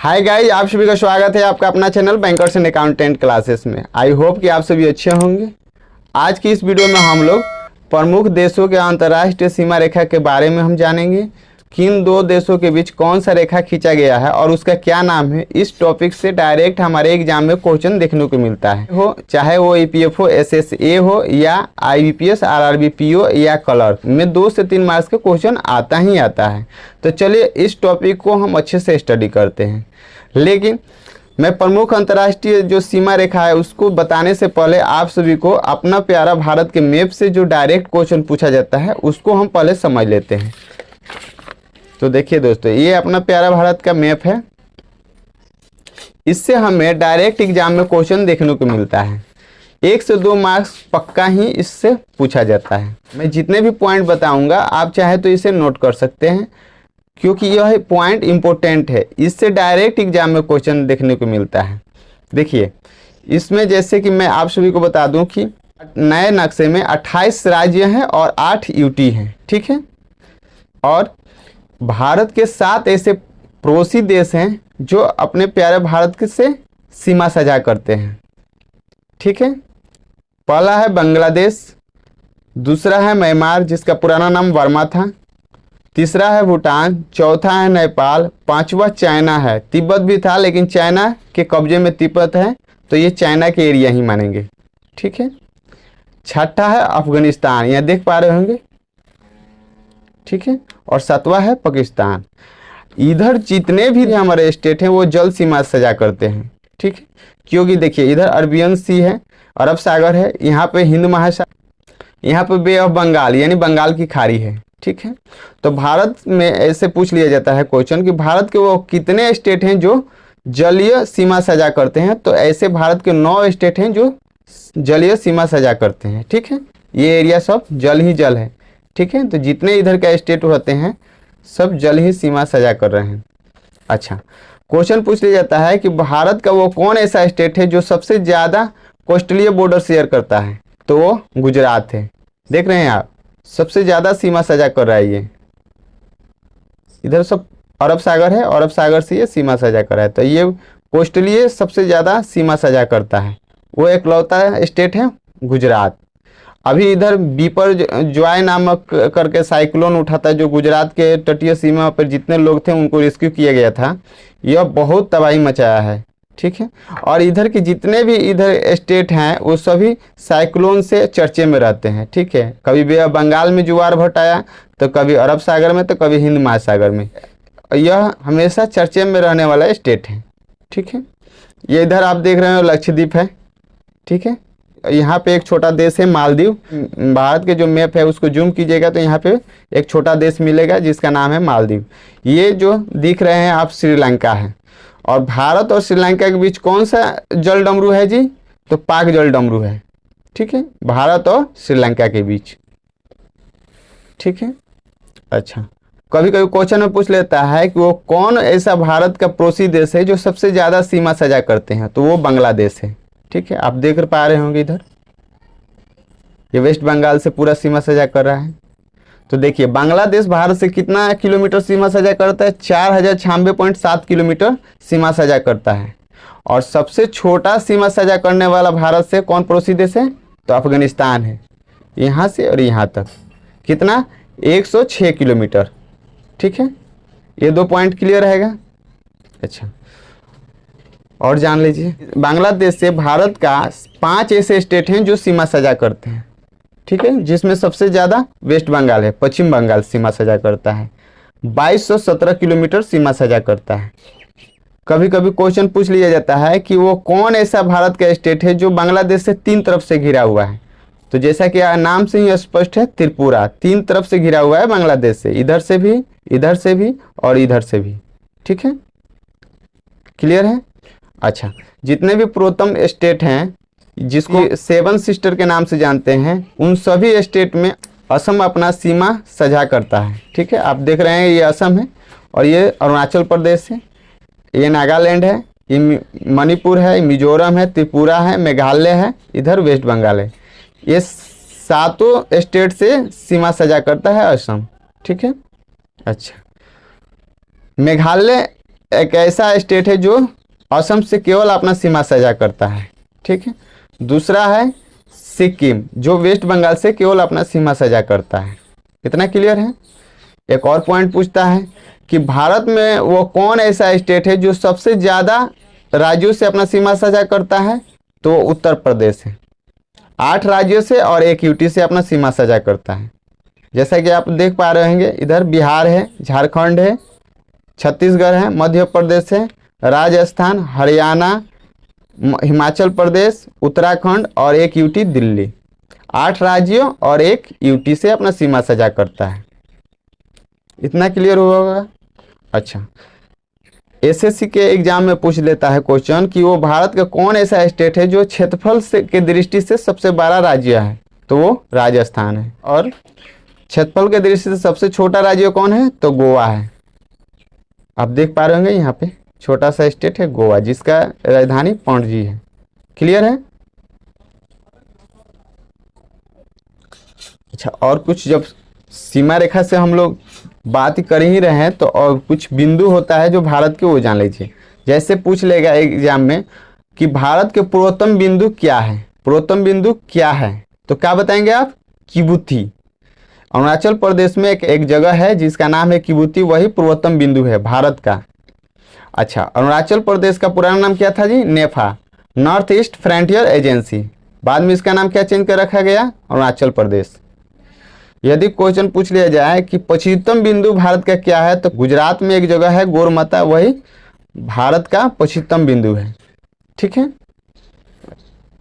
Hi guys, आप सभी का स्वागत है आपका अपना channel bankers and accountant classes में। आई होप कि आप सभी अच्छे होंगे। आज की इस वीडियो में हम लोग प्रमुख देशों के अंतर्राष्ट्रीय सीमा रेखा के बारे में हम जानेंगे। किन दो देशों के बीच कौन सा रेखा खींचा गया है और उसका क्या नाम है। इस टॉपिक से डायरेक्ट हमारे एग्जाम में क्वेश्चन देखने को मिलता है, हो चाहे वो ईपीएफओ एसएसए हो या आईबीपीएस आरआरबी पीओ या कलर में 2 से 3 मार्क्स के क्वेश्चन आता ही आता है। तो चलिए इस टॉपिक को हम अच्छे से स्टडी करते हैं। लेकिन मैं प्रमुख अंतर्राष्ट्रीय जो सीमा रेखा है उसको बताने से पहले आप सभी को अपना प्यारा भारत के मैप से जो डायरेक्ट क्वेश्चन पूछा जाता है उसको हम पहले समझ लेते हैं। तो देखिए दोस्तों, ये अपना प्यारा भारत का मैप है। इससे हमें डायरेक्ट एग्जाम में क्वेश्चन देखने को मिलता है। 1 से 2 मार्क्स पक्का ही इससे पूछा जाता है। मैं जितने भी पॉइंट बताऊंगा आप चाहे तो इसे नोट कर सकते हैं, क्योंकि यह पॉइंट इंपॉर्टेंट है। इससे डायरेक्ट एग्जाम में क्वेश्चन देखने को मिलता है। देखिए इसमें जैसे कि मैं आप सभी को बता दूं कि नए नक्शे में 28 राज्य हैं और 8 यूटी हैं, ठीक है। और भारत के 7 ऐसे पड़ोसी देश हैं जो अपने प्यारे भारत के से सीमा साझा करते हैं, ठीक है। पहला है बांग्लादेश, दूसरा है म्यांमार जिसका पुराना नाम बर्मा था, तीसरा है भूटान, चौथा है नेपाल, पांचवा चाइना है। तिब्बत भी था लेकिन चाइना के कब्जे में तिब्बत है तो ये चाइना के एरिया ही मानेंगे, ठीक है। छठा है अफगानिस्तान, यहाँ देख पा रहे होंगे, ठीक है। और 7वां है पाकिस्तान। इधर जितने भी हमारे स्टेट हैं वो जल सीमा सजा करते हैं, ठीक है। क्योंकि देखिए इधर अरबियन सी है, अरब सागर है, यहाँ पे हिंद महासागर, यहाँ पे बे ऑफ बंगाल यानी बंगाल की खाड़ी है, ठीक है। तो भारत में ऐसे पूछ लिया जाता है क्वेश्चन कि भारत के वो कितने स्टेट हैं जो जलीय सीमा सजा करते हैं। तो ऐसे भारत के 9 स्टेट हैं जो जलीय सीमा सजा करते हैं, ठीक है। ये एरिया सब जल ही जल है, ठीक है। तो जितने इधर का स्टेट होते हैं सब जल ही सीमा सजा कर रहे हैं। अच्छा, क्वेश्चन पूछ लिया जाता है कि भारत का वो कौन ऐसा स्टेट है जो सबसे ज़्यादा कोस्टलीय बॉर्डर शेयर करता है। तो वो गुजरात है। देख रहे हैं आप, सबसे ज़्यादा सीमा सजा कर रहा है ये। इधर सब अरब सागर है, अरब सागर से ये सीमा सजा कर रहा है। तो ये कोस्टलीय सबसे ज़्यादा सीमा सजा करता है, वो एकलौता स्टेट है गुजरात। अभी इधर बीपर ज्वाय नामक करके साइक्लोन उठा था जो गुजरात के तटीय सीमा पर जितने लोग थे उनको रेस्क्यू किया गया था। यह बहुत तबाही मचाया है, ठीक है। और इधर के जितने भी इधर स्टेट हैं वो सभी साइक्लोन से चर्चे में रहते हैं, ठीक है। कभी बे ऑफ बंगाल में ज्वार भट आया तो कभी अरब सागर में तो कभी हिंद महासागर में। यह हमेशा चर्चे में रहने वाला स्टेट है, ठीक है। ये इधर आप देख रहे हो लक्षद्वीप है, ठीक है। यहाँ पे एक छोटा देश है मालदीव। भारत के जो मैप है उसको जूम कीजिएगा तो यहाँ पे एक छोटा देश मिलेगा जिसका नाम है मालदीव। ये जो दिख रहे हैं आप श्रीलंका है। और भारत और श्रीलंका के बीच कौन सा जल डमरू है जी? तो पाक जल डमरू है, ठीक है, भारत और श्रीलंका के बीच, ठीक है। अच्छा, कभी कभी क्वेश्चन में पूछ लेता है कि वो कौन ऐसा भारत का पड़ोसी देश है जो सबसे ज़्यादा सीमा सजा करते हैं। तो वो बांग्लादेश है, ठीक है। आप देख पा रहे होंगे इधर ये वेस्ट बंगाल से पूरा सीमा सजा कर रहा है। तो देखिए बांग्लादेश भारत से कितना किलोमीटर सीमा सजा करता है? 4096.7 किलोमीटर सीमा सजा करता है। और सबसे छोटा सीमा सजा करने वाला भारत से कौन पड़ोसी देश है? तो अफगानिस्तान है। यहाँ से और यहाँ तक कितना? 106 किलोमीटर, ठीक है। ये 2 पॉइंट क्लियर रहेगा। अच्छा, और जान लीजिए बांग्लादेश से भारत का 5 ऐसे स्टेट हैं जो सीमा सजा करते हैं, ठीक है। जिसमें सबसे ज़्यादा वेस्ट बंगाल है, पश्चिम बंगाल सीमा सजा करता है, 2217 किलोमीटर सीमा सजा करता है। कभी कभी क्वेश्चन पूछ लिया जाता है कि वो कौन ऐसा भारत का स्टेट है जो बांग्लादेश से 3 तरफ से घिरा हुआ है। तो जैसा कि नाम से ही स्पष्ट है, त्रिपुरा 3 तरफ से घिरा हुआ है बांग्लादेश से, इधर से भी, इधर से भी और इधर से भी, ठीक है। क्लियर है। अच्छा, जितने भी पूर्वोत्तम स्टेट हैं जिसको 7 सिस्टर के नाम से जानते हैं उन सभी स्टेट में असम अपना सीमा सजा करता है, ठीक है। आप देख रहे हैं ये असम है और ये अरुणाचल प्रदेश है, ये नागालैंड है, ये मणिपुर है, मिजोरम है, त्रिपुरा है, मेघालय है, इधर वेस्ट बंगाल है। ये 7 स्टेट से सीमा सजा करता है असम, ठीक है। अच्छा, मेघालय एक ऐसा स्टेट है जो असम से केवल अपना सीमा साझा करता है, ठीक है। दूसरा है सिक्किम, जो वेस्ट बंगाल से केवल अपना सीमा साझा करता है। इतना क्लियर है। एक और पॉइंट पूछता है कि भारत में वो कौन ऐसा स्टेट है जो सबसे ज़्यादा राज्यों से अपना सीमा साझा करता है, तो उत्तर प्रदेश है। 8 राज्यों से और 1 यूटी से अपना सीमा साझा करता है। जैसा कि आप देख पा रहे होंगे, इधर बिहार है, झारखंड है, छत्तीसगढ़ है, मध्य प्रदेश है, राजस्थान, हरियाणा, हिमाचल प्रदेश, उत्तराखंड और 1 यूटी दिल्ली। 8 राज्यों और 1 यूटी से अपना सीमा साझा करता है। इतना क्लियर होगा। अच्छा, एसएससी के एग्जाम में पूछ लेता है क्वेश्चन कि वो भारत का कौन ऐसा स्टेट है जो क्षेत्रफल से के दृष्टि से सबसे बड़ा राज्य है, तो वो राजस्थान है। और क्षेत्रफल के दृष्टि से सबसे छोटा राज्य कौन है, तो गोवा है। आप देख पा रहे होंगे यहाँ पे छोटा सा स्टेट है गोवा, जिसका राजधानी पणजी है। क्लियर है। अच्छा, और कुछ जब सीमा रेखा से हम लोग बात कर ही रहे हैं तो और कुछ बिंदु होता है जो भारत के, वो जान लीजिए। जैसे पूछ लेगा एग्जाम में कि भारत के पूर्वोत्तम बिंदु क्या है, पूर्वोत्तम बिंदु क्या है, तो क्या बताएंगे आप, किबुथी। अरुणाचल प्रदेश में एक जगह है जिसका नाम है किबुथी, वही पूर्वोत्तम बिंदु है भारत का। अच्छा, अरुणाचल प्रदेश का पुराना नाम क्या था जी, नेफा, नॉर्थ ईस्ट फ्रंटियर एजेंसी। बाद में इसका नाम क्या चेंज कर रखा गया, अरुणाचल प्रदेश। यदि क्वेश्चन पूछ लिया जाए कि पश्चिमतम बिंदु भारत का क्या है, तो गुजरात में एक जगह है गोरमाता, वही भारत का पश्चिमतम बिंदु है, ठीक है।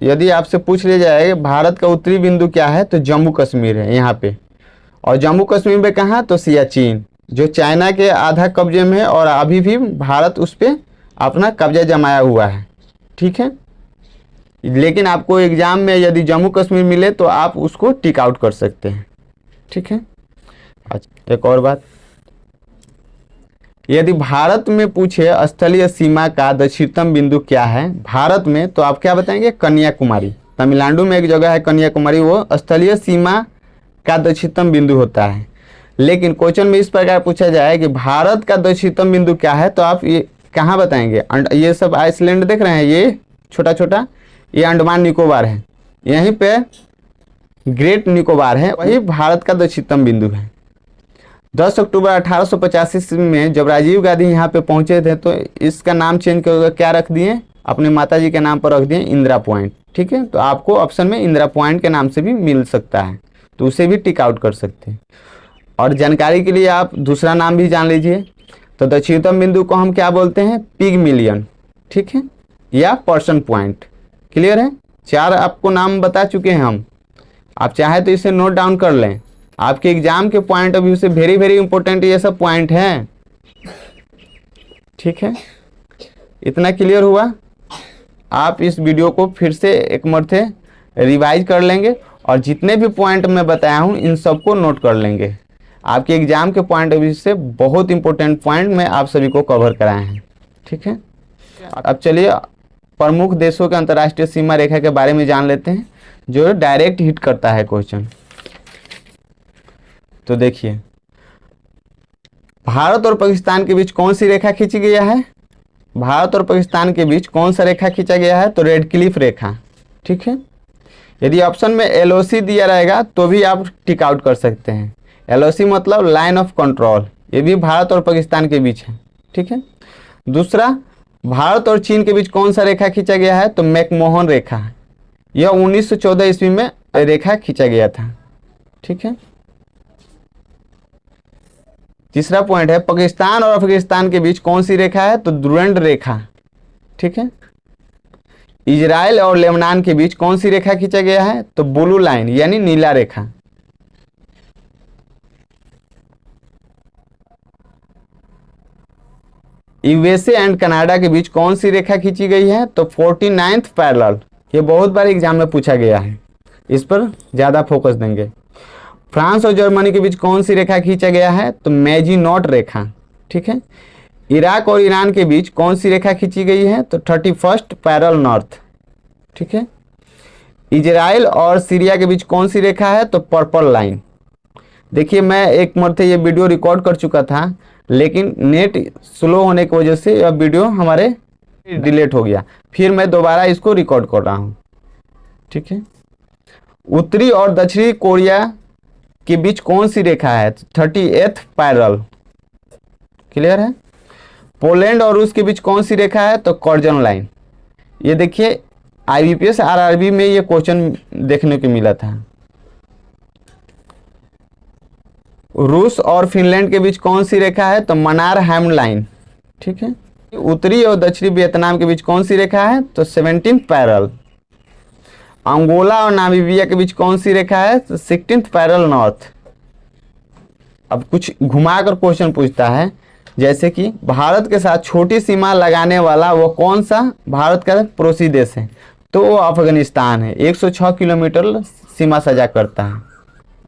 यदि आपसे पूछ लिया जाए भारत का उत्तरी बिंदु क्या है, तो जम्मू कश्मीर है यहाँ पे। और जम्मू कश्मीर में कहाँ, तो सियाचिन, जो चाइना के आधा कब्जे में है और अभी भी भारत उस पर अपना कब्जा जमाया हुआ है, ठीक है। लेकिन आपको एग्जाम में यदि जम्मू कश्मीर मिले तो आप उसको टिक आउट कर सकते हैं, ठीक है। अच्छा, एक और बात, यदि भारत में पूछे स्थलीय सीमा का दक्षिणतम बिंदु क्या है भारत में, तो आप क्या बताएंगे, कन्याकुमारी। तमिलनाडु में एक जगह है कन्याकुमारी, वो स्थलीय सीमा का दक्षिणतम बिंदु होता है। लेकिन क्वेश्चन में इस प्रकार पूछा जाए कि भारत का दक्षिणतम बिंदु क्या है, तो आप ये कहाँ बताएंगे, ये सब आइसलैंड देख रहे हैं, ये छोटा छोटा, ये अंडमान निकोबार है, यहीं पे ग्रेट निकोबार है, वही भारत का दक्षिणतम बिंदु है। 10 अक्टूबर 1885 में जब राजीव गांधी यहाँ पे पहुँचे थे, तो इसका नाम चेंज करके क्या रख दिए, अपने माताजी के नाम पर रख दिए इंदिरा पॉइंट, ठीक है। तो आपको ऑप्शन में इंदिरा पॉइंट के नाम से भी मिल सकता है, तो उसे भी टिक आउट कर सकते हैं। और जानकारी के लिए आप दूसरा नाम भी जान लीजिए, तो दक्षिणतम बिंदु को हम क्या बोलते हैं, पिगमिलियन, ठीक है, या पर्सन पॉइंट। क्लियर है। 4 आपको नाम बता चुके हैं हम, आप चाहे तो इसे नोट डाउन कर लें, आपके एग्जाम के पॉइंट ऑफ व्यू से वेरी वेरी इंपॉर्टेंट ये सब पॉइंट हैं, ठीक है। इतना क्लियर हुआ। आप इस वीडियो को फिर से एक मर्ते रिवाइज कर लेंगे और जितने भी पॉइंट मैं बताया हूँ इन सबको नोट कर लेंगे। आपके एग्जाम के पॉइंट ऑफ व्यू से बहुत इंपॉर्टेंट पॉइंट मैं आप सभी को कवर कराए हैं, ठीक है। अब चलिए प्रमुख देशों के अंतर्राष्ट्रीय सीमा रेखा के बारे में जान लेते हैं, जो डायरेक्ट हिट करता है क्वेश्चन। तो देखिए, भारत और पाकिस्तान के बीच कौन सी रेखा खींची गया है, भारत और पाकिस्तान के बीच कौन सा रेखा खींचा गया है, तो रेड क्लिफ रेखा, ठीक है। यदि ऑप्शन में एलओसी दिया रहेगा तो भी आप टिक आउट कर सकते हैं। एलओसी मतलब लाइन ऑफ कंट्रोल, ये भी भारत और पाकिस्तान के बीच है, ठीक है। दूसरा, भारत और चीन के बीच कौन सा रेखा खींचा गया है, तो मैकमोहन रेखा, यह 1914 ईस्वी में रेखा खींचा गया था, ठीक है। तीसरा पॉइंट है, पाकिस्तान और अफगानिस्तान के बीच कौन सी रेखा है, तो डुरंड रेखा, ठीक है। इजराइल और लेबनान के बीच कौन सी रेखा खींचा गया है, तो ब्लू लाइन यानी नीला रेखा। यूएसए एंड कनाडा के बीच कौन सी रेखा खींची गई है, तो 49th पैरेलल। ये बहुत बार एग्जाम में पूछा गया है, इस पर ज़्यादा फोकस देंगे। फ्रांस और जर्मनी के बीच कौन सी रेखा खींचा गया है, तो मैजिनॉट रेखा, ठीक है। इराक और ईरान के बीच कौन सी रेखा खींची गई है, तो 31st पैरेलल नॉर्थ, ठीक है। इजराइल और सीरिया के बीच कौन सी रेखा है, तो पर्पल लाइन। देखिए, मैं एक मरते ये वीडियो रिकॉर्ड कर चुका था, लेकिन नेट स्लो होने की वजह से यह वीडियो हमारे डिलीट हो गया। फिर मैं दोबारा इसको रिकॉर्ड कर रहा हूँ। ठीक है, उत्तरी और दक्षिणी कोरिया के बीच कौन सी रेखा है? 38th parallel. क्लियर है? पोलैंड और रूस के बीच कौन सी रेखा है? तो कर्जन लाइन। ये देखिए IBPS RRB में ये क्वेश्चन देखने को मिला था। रूस और फिनलैंड के बीच कौन सी रेखा है? तो मनार-हैम लाइन। ठीक है, उत्तरी और दक्षिणी वियतनाम के बीच कौन सी रेखा है? तो 17th पैरेलल। अंगोला और नामीबिया के बीच कौन सी रेखा है? तो 16th पैरेलल नॉर्थ। अब कुछ घुमाकर क्वेश्चन पूछता है, जैसे कि भारत के साथ छोटी सीमा लगाने वाला वो कौन सा भारत का पड़ोसी देश है? तो वो अफगानिस्तान है। 106 किलोमीटर सीमा साझा करता है।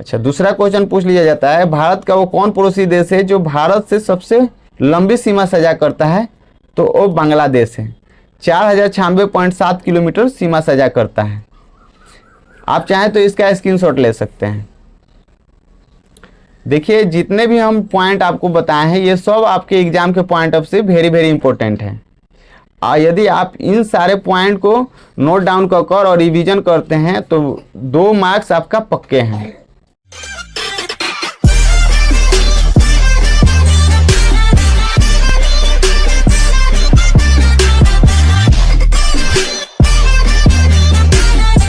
अच्छा, दूसरा क्वेश्चन पूछ लिया जाता है, भारत का वो कौन पड़ोसी देश है जो भारत से सबसे लंबी सीमा साझा करता है? तो वो बांग्लादेश है। 4096.7 किलोमीटर सीमा साझा करता है। आप चाहें तो इसका स्क्रीनशॉट ले सकते हैं। देखिए जितने भी हम पॉइंट आपको बताए हैं ये सब आपके एग्जाम के पॉइंट ऑफ से वेरी वेरी इंपॉर्टेंट है। यदि आप इन सारे पॉइंट को नोट डाउन कर और रिवीजन करते हैं तो 2 मार्क्स आपका पक्के हैं।